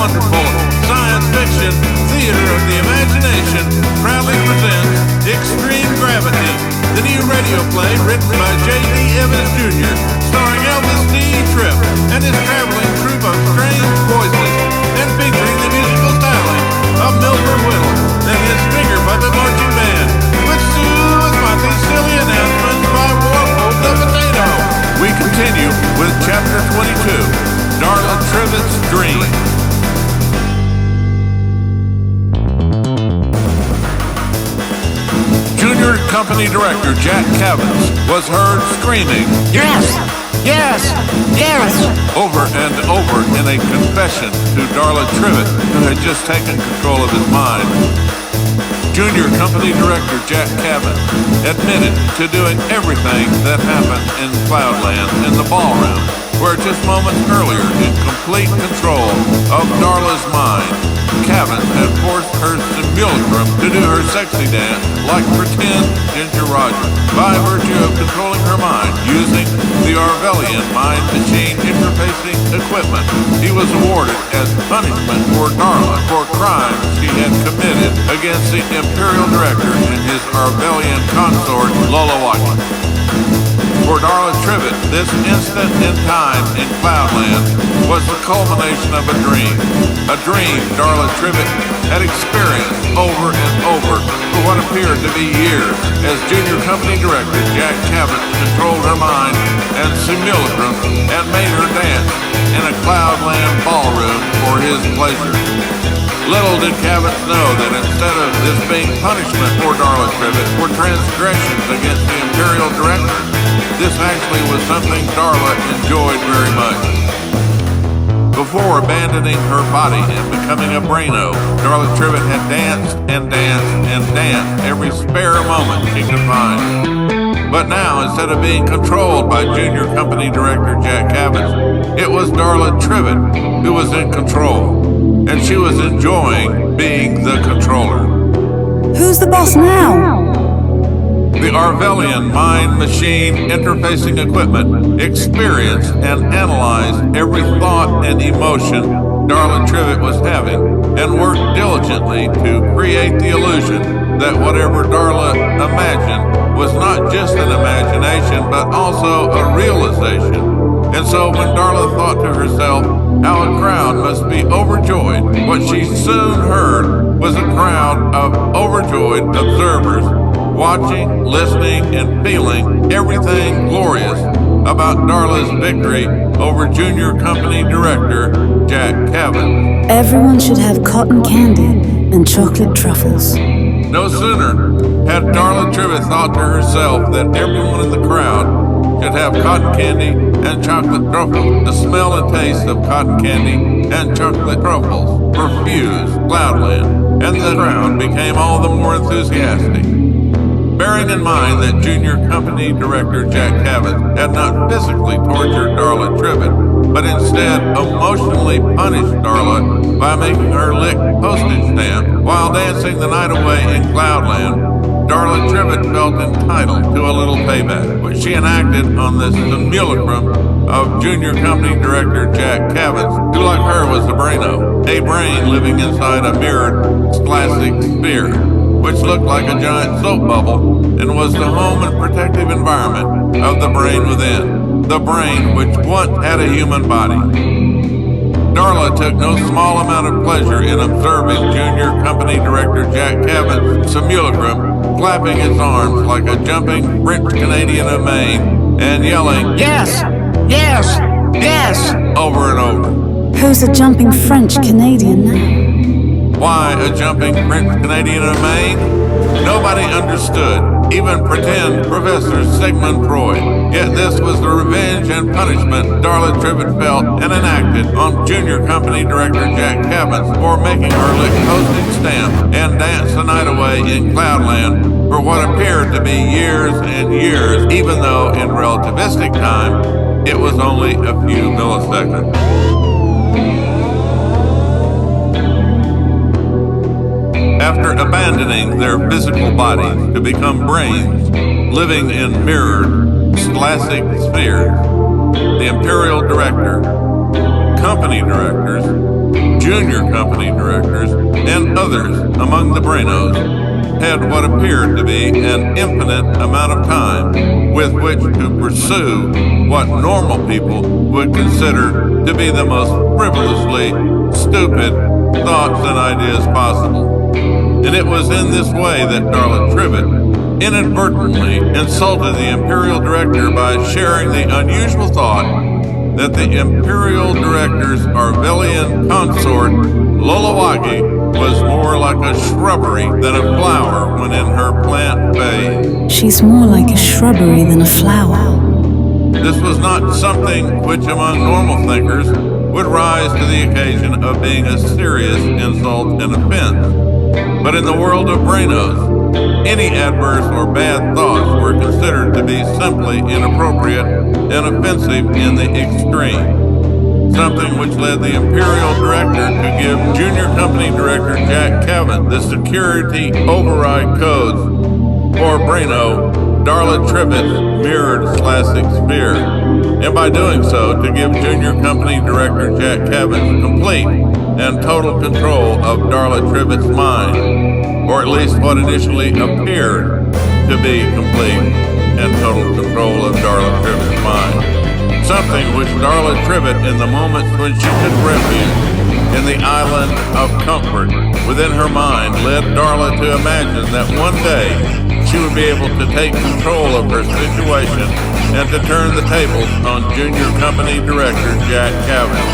wonderful science fiction theater of the imagination proudly presents Extreme Gravity, the new radio play written by J.D. Evans Jr., starring Elvis D. Tripp and his traveling troupe of strange voices, and featuring the musical styling of Milford Whittle and his finger puppet marching band, with Sue Monty's silly announcements by Warpole the Potato. We continue with Chapter 22, Darla Trivit's Dream. Junior Company Director Jack Cavins was heard screaming, "Yes! Yes! Yes!" over and over in a confession to Darla Trivit, who had just taken control of his mind. Junior Company Director Jack Cavins admitted to doing everything that happened in Cloudland in the ballroom, where just moments earlier, in complete control of Darla's mind, Cavins had forced her simulacrum to do her sexy dance like pretend Ginger Rogers by virtue of controlling her mind using the Arvelian mind machine interfacing equipment he was awarded as punishment for Darla for crimes she had committed against the Imperial Director and his Arvelian consort Lola Watkins. For Darla Trivit, this instant in time in Cloudland was the culmination of a dream Darla Trivit had experienced over and over for what appeared to be years as Junior Company Director Jack Cavins controlled her mind and simulacrum and made her dance in a Cloudland ballroom for his pleasure. Little did Cavins know that instead of this being punishment for Darla Trivit for transgressions against the Imperial Director, this actually was something Darla enjoyed very much. Before abandoning her body and becoming a braino, Darla Trivit had danced and danced and danced every spare moment she could find. But now, instead of being controlled by Junior Company Director Jack Cavins, it was Darla Trivit who was in control. And she was enjoying being the controller. Who's the boss now? The Arvelian mind machine interfacing equipment experienced and analyzed every thought and emotion Darla Trivit was having and worked diligently to create the illusion that whatever Darla imagined was not just an imagination but also a realization. And so when Darla thought to herself how a crowd must be overjoyed, what she soon heard was a crowd of overjoyed observers watching, listening, and feeling everything glorious about Darla's victory over Junior Company Director Jack Cavins. Everyone should have cotton candy and chocolate truffles. No sooner had Darla Trivit thought to herself that everyone in the crowd should have cotton candy and chocolate truffles. The smell and taste of cotton candy and chocolate truffles perfused Cloudland, and the crowd became all the more enthusiastic. Bearing in mind that Junior Company Director Jack Cavins had not physically tortured Darla Trivit, but instead emotionally punished Darla by making her lick postage stamp while dancing the night away in Cloudland, Darla Trivit felt entitled to a little payback, which she enacted on this simulacrum of Junior Company Director Jack Cavins, who like her was a braino, a brain living inside a mirrored plastic sphere, which looked like a giant soap bubble and was the home and protective environment of the brain within, the brain which once had a human body. Darla took no small amount of pleasure in observing Junior Company Director Jack Cavins' simulacrum clapping his arms like a jumping French Canadian of Maine and yelling, "Yes! Yes! Yes!" over and over. Who's a jumping French Canadian now? Why a jumping French Canadian of Maine? Nobody understood, even pretend Professor Sigmund Freud. Yet this was the revenge and punishment Darla Trivit felt and enacted on Junior Company Director Jack Cavins for making her lick postage stamp and dance the night away in Cloudland for what appeared to be years and years, even though in relativistic time it was only a few milliseconds. After abandoning their physical bodies to become brains, living in mirrored, scholastic spheres, the Imperial Director company directors, junior company directors, and others among the Brainos had what appeared to be an infinite amount of time with which to pursue what normal people would consider to be the most frivolously stupid thoughts and ideas possible. And it was in this way that Darla Trivit inadvertently insulted the Imperial Director by sharing the unusual thought that the Imperial Director's Arvelian consort, Lolawagi, was more like a shrubbery than a flower when in her plant phase. She's more like a shrubbery than a flower. This was not something which among normal thinkers would rise to the occasion of being a serious insult and offense. But in the world of Brainos, any adverse or bad thoughts were considered to be simply inappropriate and offensive in the extreme. Something which led the Imperial Director to give Junior Company Director Jack Kevin the security override codes for Braino, Darla Trivit's mirrored classic sphere, and by doing so to give Junior Company Director Jack Kevin complete and total control of Darla Trivit's mind, or at least what initially appeared to be complete and total control of Darla Trivit's mind. Something which Darla Trivit, in the moments when she took refuge in the island of comfort within her mind, led Darla to imagine that one day she would be able to take control of her situation and to turn the tables on Junior Company Director Jack Kevin,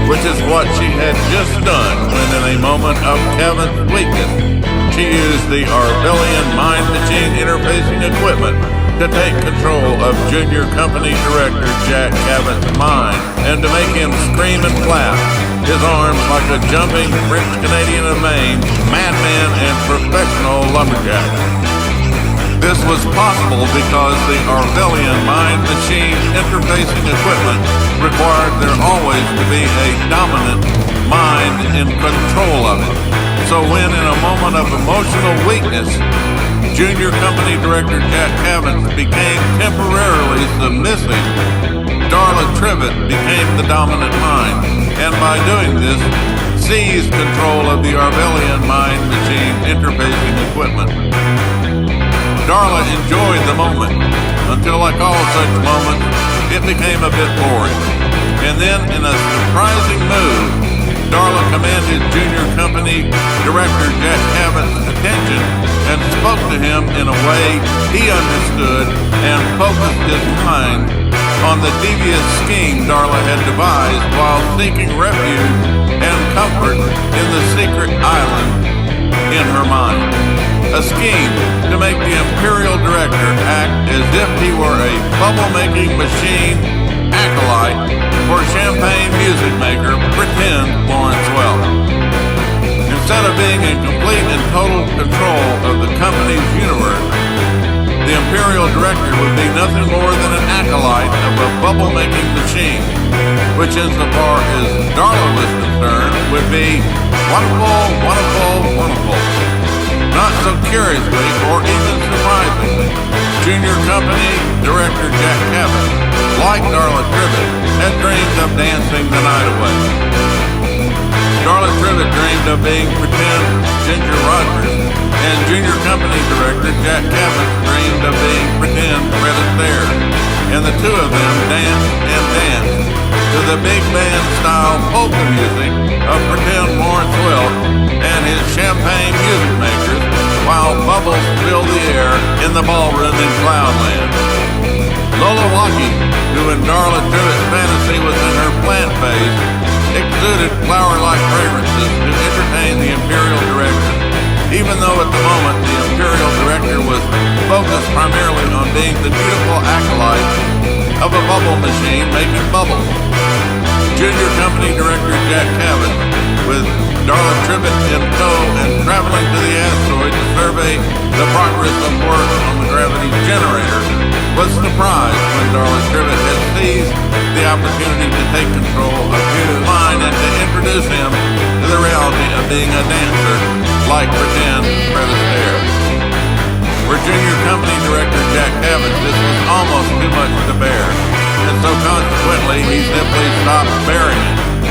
which is what she had just done when, in a moment of Kevin's weakness, she used the Arvelian mind machine interfacing equipment to take control of Junior Company Director Jack Kevin's mind and to make him scream and flap his arms like a jumping French Canadian of Maine madman and professional lumberjack. This was possible because the Arvelian mind machine interfacing equipment required there always to be a dominant mind in control of it. So when in a moment of emotional weakness, Junior Company Director Jack Kevin became temporarily submissive, Darla Trivit became the dominant mind, and by doing this, seized control of the Arvelian mind machine interfacing equipment. Darla enjoyed the moment until, like all such moments, it became a bit boring. And then, in a surprising move, Darla commanded Junior Company Director Jack Kevin's attention and spoke to him in a way he understood and focused his mind on the devious scheme Darla had devised while seeking refuge and comfort in the secret island in her mind. A scheme to make the Imperial Director act as if he were a bubble-making machine acolyte for champagne music maker pretend Lawrence Welk. Instead of being in complete and total control of the company's universe, the Imperial Director would be nothing more than an acolyte of a bubble-making machine, which insofar as Darla was concerned would be wonderful, wonderful, wonderful. Not so curiously or even surprisingly, Junior Company Director Jack Kevin, like Darla Trivit, had dreamed of dancing the night away. Darla Trivit dreamed of being pretend Ginger Rogers, and Junior Company Director Jack Kevin dreamed of being pretend Fred Astaire, and the two of them danced and danced to the big band style polka music of pretend Lawrence Welk and his champagne music makers, while bubbles filled the air in the ballroom in Cloudland. Lola Waki, who in Darla Trivit's fantasy was in her plant phase, exuded flower-like fragrances to entertain the Imperial Director, even though at the moment the Imperial Director was focused primarily on being the beautiful acolyte of a bubble machine making bubbles. Junior Company Director Jack Kevin, with Darla Trivit in tow and traveling to the asteroid to survey the progress of work on the gravity generator, was surprised when Darla Trivit had seized the opportunity to take control of his mind and to introduce him to the reality of being a dancer like pretend Fred Astaire. For Junior Company Director Jack Kevin, this was almost too much to bear, and so consequently he simply stopped bearing it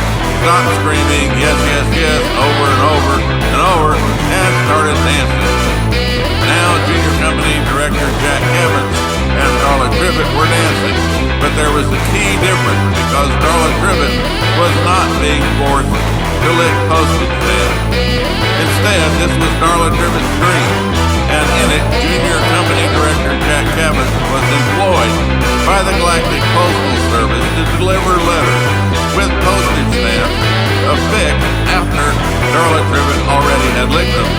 stopped screaming, yes, yes, yes, over and over and over, and started dancing. Now, Junior Company Director Jack Evans and Darla Trivit were dancing, but there was a key difference because Darla Trivit was not being forced to lick postage stamps. Instead, this was Darla Trivit's dream, and in it, Junior Company Director Jack Evans was employed by the Galactic Postal Service to deliver letters with postage stamps affixed after Darla Trivit already had licked them.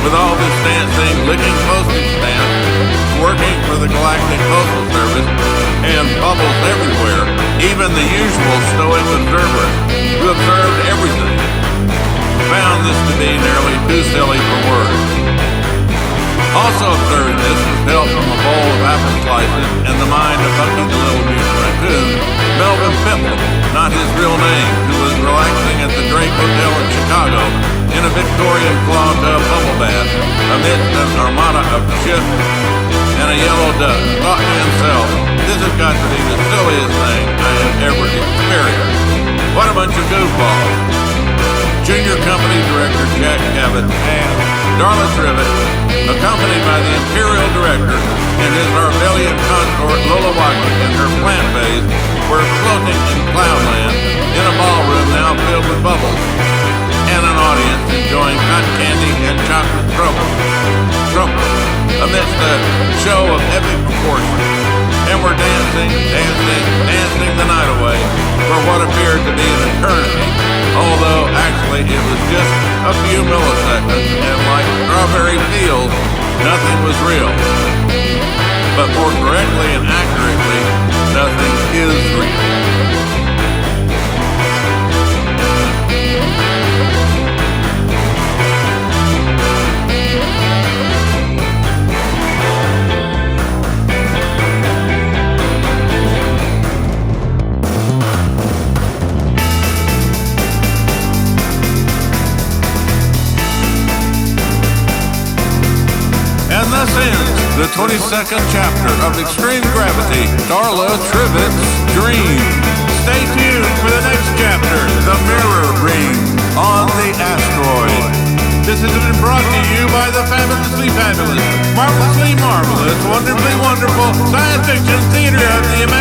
With all this dancing, licking postage stamps, working for the Galactic Postal Service, and bubbles everywhere, even the usual stoic observers who observed everything found this to be nearly too silly for words. Also observing this was help from a bowl of apple slices and the mind of Bucky the Little Mutant Raccoon, Melvin Pimple, not his real name, who was relaxing at the Drake Hotel in Chicago in a Victorian claw tub bubble bath amidst an armada of ships and a yellow duck, thought to himself, this has got to be the silliest thing I have ever experienced. What a bunch of goofballs. Junior Company Director Jack Cabot and Darla Trivit, accompanied by the Imperial Director and his Arbelian consort Lola Waki and her plant base, were floating in Cloudland in a ballroom now filled with bubbles, and an audience enjoying cotton candy and chocolate truffles amidst a show of epic proportions, and were dancing the night away for what appeared to be an eternity, although actually it was just a few milliseconds, and like strawberry fields, nothing was real. But more correctly and accurately, nothing is real. And thus ends the 22nd chapter of Extreme Gravity, Darla Trivit's Dream. Stay tuned for the next chapter, The Mirror Ring on the Asteroid. This has been brought to you by the fabulously fabulous, marvelously marvelous, wonderfully wonderful science fiction theater of the imagination.